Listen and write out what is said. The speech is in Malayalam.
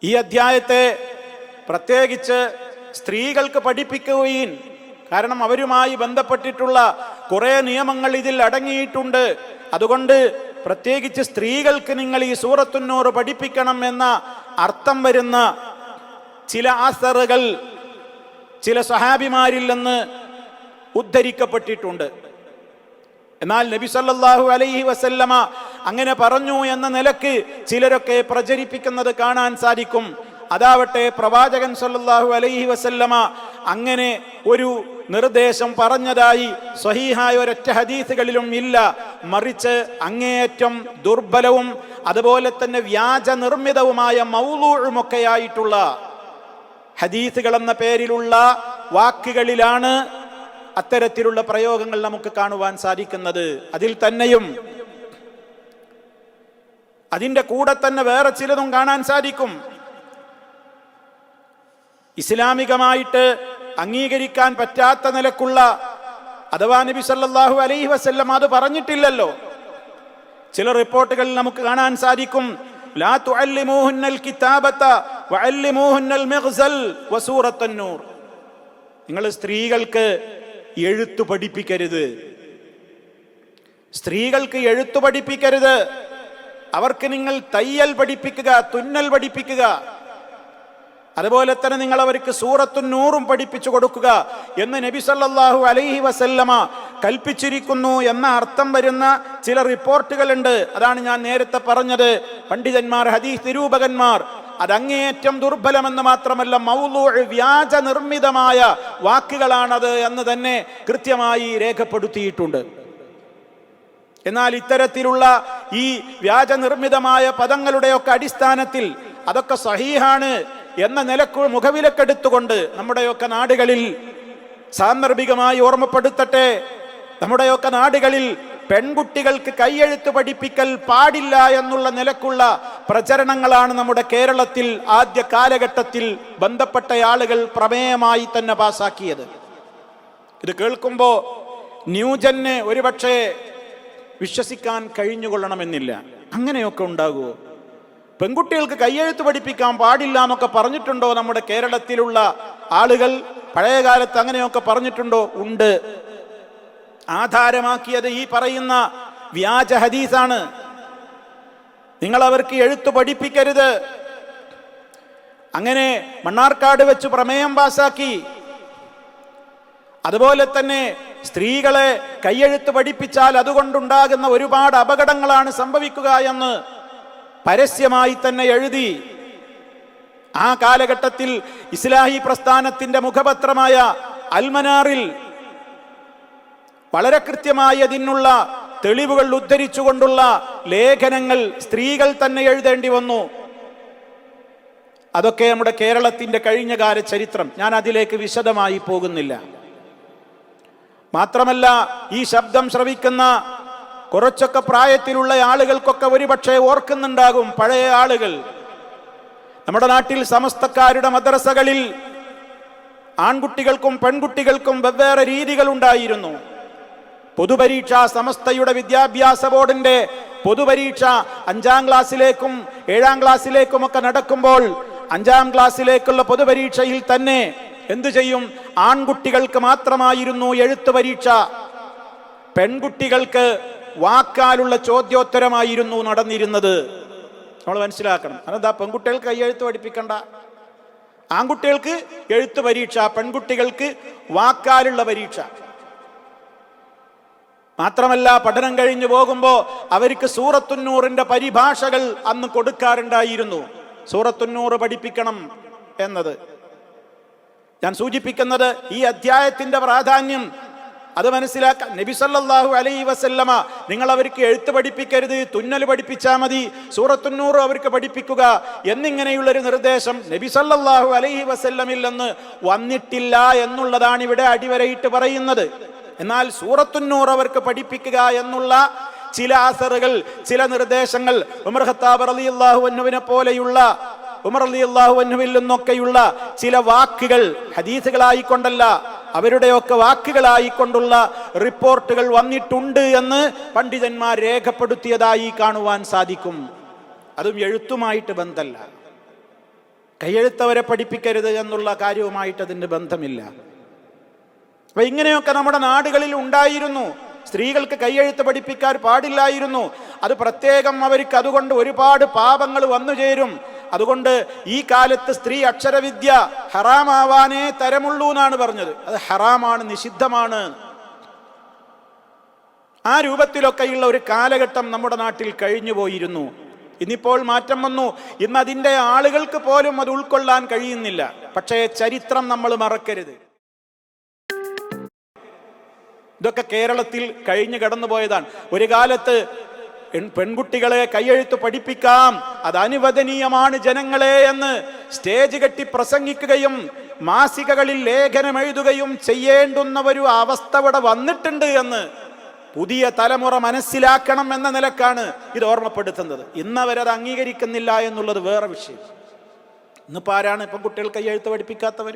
ഈ അധ്യായത്തെ പ്രത്യേകിച്ച് സ്ത്രീകൾക്ക് പഠിപ്പിക്കുകയും, കാരണം അവരുമായി ബന്ധപ്പെട്ടിട്ടുള്ള കുറേ നിയമങ്ങൾ ഇതിൽ അടങ്ങിയിട്ടുണ്ട്. അതുകൊണ്ട് പ്രത്യേകിച്ച് സ്ത്രീകൾക്ക് നിങ്ങൾ ഈ സൂറത്തുന്നൂർ പഠിപ്പിക്കണം എന്ന അർത്ഥം വരുന്ന ചില ആസറുകൾ ചില സഹാബിമാരിൽ നിന്ന് ഉദ്ധരിക്കപ്പെട്ടിട്ടുണ്ട്. എന്നാൽ നബി സല്ലല്ലാഹു അലൈഹി വസല്ലമ അങ്ങനെ പറഞ്ഞു എന്ന നിലക്ക് ചിലരൊക്കെ പ്രചരിപ്പിക്കുന്നത് കാണാൻ സാധിക്കും. അതാവട്ടെ പ്രവാചകൻ സല്ലല്ലാഹു അലൈഹി വസല്ലമ അങ്ങനെ ഒരു നിർദ്ദേശം പറഞ്ഞതായി സ്വഹീഹായ ഒരൊറ്റ ഹദീസുകളിലും ഇല്ല. മറിച്ച് അങ്ങേയറ്റം ദുർബലവും അതുപോലെ തന്നെ വ്യാജ നിർമ്മിതവുമായ മൗളൂഉമൊക്കെയായിട്ടുള്ള ഹദീസുകൾ എന്ന പേരിലുള്ള വാക്കുകളിലാണ് അത്തരത്തിലുള്ള പ്രയോഗങ്ങൾ നമുക്ക് കാണുവാൻ സാധിക്കുന്നത്. അതിൽ തന്നെയും അതിൻ്റെ കൂടെ തന്നെ വേറെ ചിലതും കാണാൻ സാധിക്കും. ഇസ്ലാമികമായിട്ട് അംഗീകരിക്കാൻ പറ്റാത്ത നിലക്കുള്ള, അഥവാ നബി സല്ലല്ലാഹു അലൈഹി വസല്ലം അത് പറഞ്ഞിട്ടില്ലല്ലോ. ചില റിപ്പോർട്ടുകളിൽ നമുക്ക് കാണാൻ സാധിക്കും, ലാ തുഅല്ലിമൂഹുന്നൽ കിതാബത വഅല്ലിമൂഹുന്നൽ മിഗ്സൽ വസൂറത്തുന്നൂർ. നിങ്ങൾ സ്ത്രീകൾക്ക് എഴുത്തു പഠിപ്പിക്കരുത്, സ്ത്രീകൾക്ക് എഴുത്തു പഠിപ്പിക്കരുത്. അവർക്ക് നിങ്ങൾ തയ്യൽ പഠിപ്പിക്കുക, തുന്നൽ പഠിപ്പിക്കുക. അതുപോലെ തന്നെ നിങ്ങൾ അവർക്ക് സൂറത്തുന്നൂറും പഠിപ്പിച്ചു കൊടുക്കുക എന്ന് നബി സല്ലല്ലാഹു അലൈഹി വസല്ലമ കൽപ്പിച്ചിരിക്കുന്നു എന്ന അർത്ഥം വരുന്ന ചില റിപ്പോർട്ടുകളുണ്ട്. അതാണ് ഞാൻ നേരത്തെ പറഞ്ഞത്. പണ്ഡിതന്മാർ, ഹദീസ് നിരൂപകന്മാർ അതങ്ങേയറ്റം ദുർബലമെന്ന് മാത്രമല്ല മൗളൂഅ് വ്യാജ നിർമ്മിതമായ വാക്കുകളാണത് എന്ന് തന്നെ കൃത്യമായി രേഖപ്പെടുത്തിയിട്ടുണ്ട്. എന്നാൽ ഇത്തരത്തിലുള്ള ഈ വ്യാജ നിർമ്മിതമായ പദങ്ങളുടെയൊക്കെ അടിസ്ഥാനത്തിൽ അതൊക്കെ സഹീഹാണ് എന്ന നിലക്ക് മുഖവിലക്കെടുത്തുകൊണ്ട് നമ്മുടെയൊക്കെ നാടുകളിൽ, സാന്ദർഭികമായി ഓർമ്മപ്പെടുത്തട്ടെ, നമ്മുടെയൊക്കെ നാടുകളിൽ പെൺകുട്ടികൾക്ക് കൈയെഴുത്ത് പഠിപ്പിക്കൽ പാടില്ല എന്നുള്ള നിലക്കുള്ള പ്രചരണങ്ങളാണ് നമ്മുടെ കേരളത്തിൽ ആദ്യ കാലഘട്ടത്തിൽ ബന്ധപ്പെട്ട ആളുകൾ പ്രമേയമായി തന്നെ പാസാക്കിയത്. ഇത് കേൾക്കുമ്പോൾ ന്യൂജന് ഒരുപക്ഷെ വിശ്വസിക്കാൻ കഴിഞ്ഞുകൊള്ളണമെന്നില്ല. അങ്ങനെയൊക്കെ ഉണ്ടാകുമോ? പെൺകുട്ടികൾക്ക് കയ്യെഴുത്ത് പഠിപ്പിക്കാൻ പാടില്ല എന്നൊക്കെ പറഞ്ഞിട്ടുണ്ടോ നമ്മുടെ കേരളത്തിലുള്ള ആളുകൾ? പഴയ കാലത്ത് അങ്ങനെയൊക്കെ പറഞ്ഞിട്ടുണ്ടോ? ഉണ്ട്. ആധാരമാക്കിയത് ഈ പറയുന്ന വ്യാജ ഹദീസാണ്. നിങ്ങൾ അവർക്ക് എഴുത്ത് പഠിപ്പിക്കരുത്. അങ്ങനെ മണ്ണാർക്കാട് വെച്ച് പ്രമേയം പാസാക്കി. അതുപോലെ തന്നെ സ്ത്രീകളെ കയ്യെഴുത്ത് പഠിപ്പിച്ചാൽ അതുകൊണ്ടുണ്ടാകുന്ന ഒരുപാട് അപകടങ്ങളാണ് സംഭവിക്കുക എന്ന് പരസ്യമായി തന്നെ എഴുതി. ആ കാലഘട്ടത്തിൽ ഇസ്ലാഹി പ്രസ്ഥാനത്തിന്റെ മുഖപത്രമായ അൽമനാറിൽ വളരെ കൃത്യമായി അതിനുള്ള തെളിവുകൾ ഉദ്ധരിച്ചുകൊണ്ടുള്ള ലേഖനങ്ങൾ സ്ത്രീകൾ തന്നെ എഴുതേണ്ടി വന്നു. അതൊക്കെ നമ്മുടെ കേരളത്തിന്റെ കഴിഞ്ഞകാല ചരിത്രം. ഞാൻ അതിലേക്ക് വിശദമായി പോകുന്നില്ല. മാത്രമല്ല, ഈ ശബ്ദം ശ്രവിക്കുന്ന കുറച്ചൊക്കെ പ്രായത്തിലുള്ള ആളുകൾക്കൊക്കെ ഒരുപക്ഷെ ഓർക്കുന്നുണ്ടാകും, പഴയ ആളുകൾ നമ്മുടെ നാട്ടിൽ സമസ്തക്കാരുടെ മദ്രസകളിൽ ആൺകുട്ടികൾക്കും പെൺകുട്ടികൾക്കും വെവ്വേറെ രീതികൾ ഉണ്ടായിരുന്നു. പൊതുപരീക്ഷ, സമസ്തയുടെ വിദ്യാഭ്യാസ ബോർഡിന്റെ പൊതുപരീക്ഷ 5ാം ക്ലാസ്സിലേക്കും 7ാം ക്ലാസ്സിലേക്കുമൊക്കെ നടക്കുമ്പോൾ 5ാം ക്ലാസ്സിലേക്കുള്ള പൊതുപരീക്ഷയിൽ തന്നെ എന്തു ചെയ്യും? ആൺകുട്ടികൾക്ക് മാത്രമായിരുന്നു എഴുത്ത് പരീക്ഷ. പെൺകുട്ടികൾക്ക് വാക്കാലുള്ള ചോദ്യോത്തരമായിരുന്നു നടന്നിരുന്നത്. നമ്മൾ മനസ്സിലാക്കണം. അതെന്താ? പെൺകുട്ടികൾക്ക് കൈയെഴുത്ത് പഠിപ്പിക്കണ്ട, ആൺകുട്ടികൾക്ക് എഴുത്ത് പരീക്ഷ, പെൺകുട്ടികൾക്ക് വാക്കാലുള്ള പരീക്ഷ. മാത്രമല്ല, പഠനം കഴിഞ്ഞു പോകുമ്പോൾ അവർക്ക് സൂറത്തുന്നൂറിന്റെ പരിഭാഷകൾ അന്ന് കൊടുക്കാറുണ്ടായിരുന്നു. സൂറത്തുന്നൂർ പഠിപ്പിക്കണം എന്നത്. ഞാൻ സൂചിപ്പിക്കുന്നത് ഈ അധ്യായത്തിന്റെ പ്രാധാന്യം അത് മനസ്സിലാക്കാൻ. നബി സല്ലല്ലാഹു അലൈഹി വസല്ലമ നിങ്ങൾ അവർക്ക് എഴുത്ത് പഠിപ്പിക്കരുത്, തുന്നൽ പഠിപ്പിച്ചാൽ മതി, സൂറത്തുന്നൂർ അവർക്ക് പഠിപ്പിക്കുക എന്നിങ്ങനെയുള്ളൊരു നിർദ്ദേശം നബി സല്ലല്ലാഹു അലൈഹി വസല്ലമിൽ നിന്ന് വന്നിട്ടില്ല എന്നുള്ളതാണ് ഇവിടെ അടിവരയിട്ട് പറയുന്നത്. എന്നാൽ സൂറത്തുന്നൂർ അവർക്ക് പഠിപ്പിക്കുക എന്നുള്ള ചില ആസറുകൾ, ചില നിർദ്ദേശങ്ങൾ ഉമർ ഖത്താബ് റളിയല്ലാഹു അൻഹുവിനെ പോലെയുള്ള, ഉമർ റളിയല്ലാഹു അൻഹുവിൽ നിന്നൊക്കെയുള്ള ചില വാക്കുകൾ ഹദീസുകളായിക്കൊണ്ടല്ല, അവരുടെയൊക്കെ വാക്കുകളായിക്കൊണ്ടുള്ള റിപ്പോർട്ടുകൾ വന്നിട്ടുണ്ട് എന്ന് പണ്ഡിതന്മാർ രേഖപ്പെടുത്തിയതായി കാണുവാൻ സാധിക്കും. അതും എഴുത്തുമായിട്ട് ബന്ധമല്ല. കയ്യെഴുത്തവരെ പഠിപ്പിക്കരുത് എന്നുള്ള കാര്യവുമായിട്ട് അതിന് ബന്ധമില്ല. അപ്പൊ ഇങ്ങനെയൊക്കെ നമ്മുടെ നാടുകളിൽ ഉണ്ടായിരുന്നു. സ്ത്രീകൾക്ക് കയ്യെഴുത്ത് പഠിപ്പിക്കാൻ പാടില്ലായിരുന്നു. അത് പ്രത്യേകം അവർക്ക് അതുകൊണ്ട് ഒരുപാട് പാപങ്ങൾ വന്നു ചേരും. അതുകൊണ്ട് ഈ കാലത്ത് സ്ത്രീ അക്ഷരവിദ്യ ഹറാമാവാനേ തരമുള്ളൂ എന്നാണ് പറഞ്ഞത്. അത് ഹറാമാണ്, നിഷിദ്ധമാണ്. ആ രൂപത്തിലൊക്കെയുള്ള ഒരു കാലഘട്ടം നമ്മുടെ നാട്ടിൽ കഴിഞ്ഞു പോയിരുന്നു. ഇന്നിപ്പോൾ മാറ്റം വന്നു. ഇന്ന് അതിൻ്റെ ആളുകൾക്ക് പോലും അത് ഉൾക്കൊള്ളാൻ കഴിയുന്നില്ല. പക്ഷേ ചരിത്രം നമ്മൾ മറക്കരുത്. ഇതൊക്കെ കേരളത്തിൽ കഴിഞ്ഞു കടന്നുപോയതാണ്. ഒരു കാലത്ത് പെൺകുട്ടികളെ കയ്യെഴുത്ത് പഠിപ്പിക്കാം, അത് അനുവദനീയമാണ് ജനങ്ങളെ എന്ന് സ്റ്റേജ് കെട്ടി പ്രസംഗിക്കുകയും മാസികകളിൽ ലേഖനം എഴുതുകയും ചെയ്യേണ്ടുന്ന ഒരു അവസ്ഥ ഇവിടെ വന്നിട്ടുണ്ട് എന്ന് പുതിയ തലമുറ മനസ്സിലാക്കണം എന്ന നിലക്കാണ് ഇത് ഓർമ്മപ്പെടുത്തുന്നത്. ഇന്നവരത് അംഗീകരിക്കുന്നില്ല എന്നുള്ളത് വേറെ വിഷയം. ഇന്നിപ്പോൾ ആരാണ് പെൺകുട്ടികൾ കയ്യെഴുത്ത് പഠിപ്പിക്കാത്തവർ?